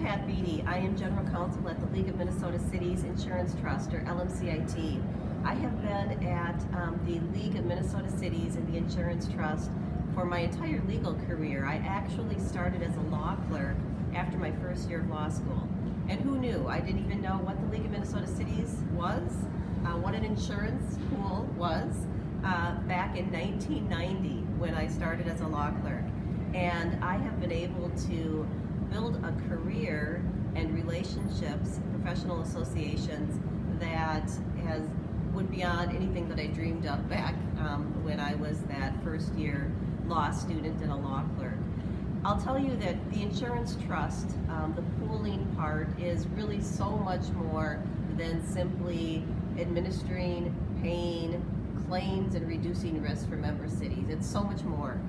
Pat Beety. I am General Counsel at the League of Minnesota Cities Insurance Trust, or LMCIT. I have been at the League of Minnesota Cities and the Insurance Trust for my entire legal career. I actually started as a law clerk after my first year of law school. And who knew? I didn't even know what the League of Minnesota Cities was, what an insurance pool was, back in 1990 when I started as a law clerk. And I have been able to build a career and relationships, professional associations that went beyond anything that I dreamed of back when I was that first year law student and a law clerk. I'll tell you that the insurance trust, the pooling part, is really so much more than simply administering, paying claims and reducing risk for member cities. It's so much more.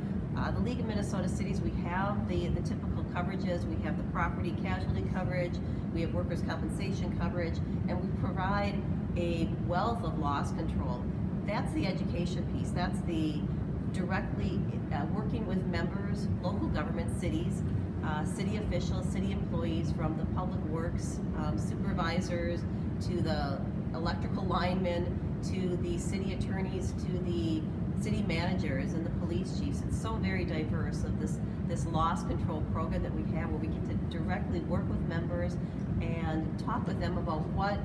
The League of Minnesota Cities, we have the typical coverages. We have the property casualty coverage, we have workers' compensation coverage, and we provide a wealth of loss control. That's the education piece. That's the directly working with members, local government, cities, city officials, city employees, from the public works supervisors to the electrical linemen to the city attorneys to the city managers and the police chiefs. It's so very diverse of this loss control program that we have, where we get to directly work with members and talk with them about what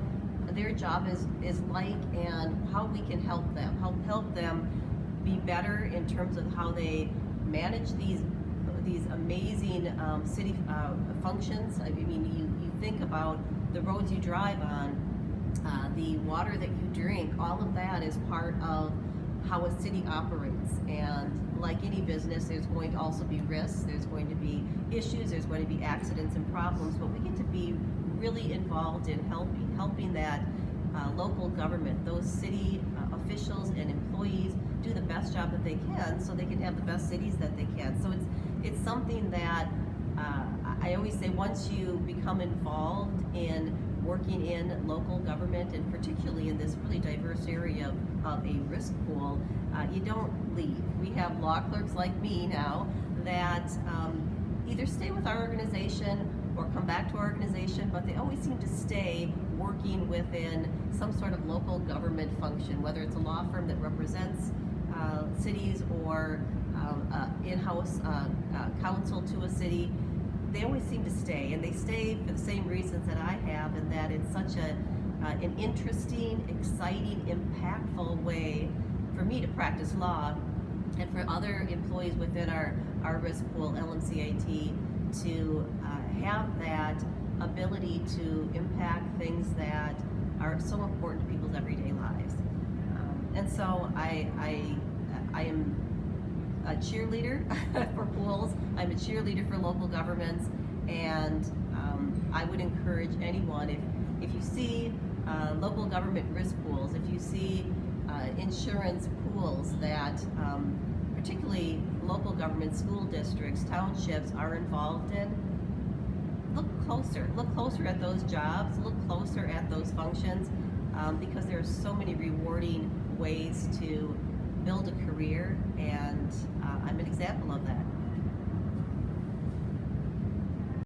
their job is like and how we can help them be better in terms of how they manage these amazing city functions. I mean, you think about the roads you drive on, the water that you drink, all of that is part of how a city operates. And like any business, there's going to also be risks, there's going to be issues, there's going to be accidents and problems, but we get to be really involved in helping that local government, those city officials and employees, do the best job that they can so they can have the best cities that they can. So it's something that I always say, once you become involved in working in local government, and particularly in this really diverse area of a risk pool, you don't leave. We have law clerks like me now that either stay with our organization or come to our organization, but they always seem to stay working within some sort of local government function, whether it's a law firm that represents cities or in-house counsel to a city. They always seem to stay, and they stay for the same reasons that I have, and that it's such an interesting, exciting, impactful way for me to practice law, and for other employees within our risk pool, LMCIT, to have that ability to impact things that are so important to people's everyday lives. And so I am a cheerleader for pools. I'm a cheerleader for local governments, and I would encourage anyone, if you see local government risk pools, if you see insurance pools that particularly local government, school districts, townships are involved in, look closer at those jobs, look closer at those functions, because there are so many rewarding ways to build a career, and I'm an example of that.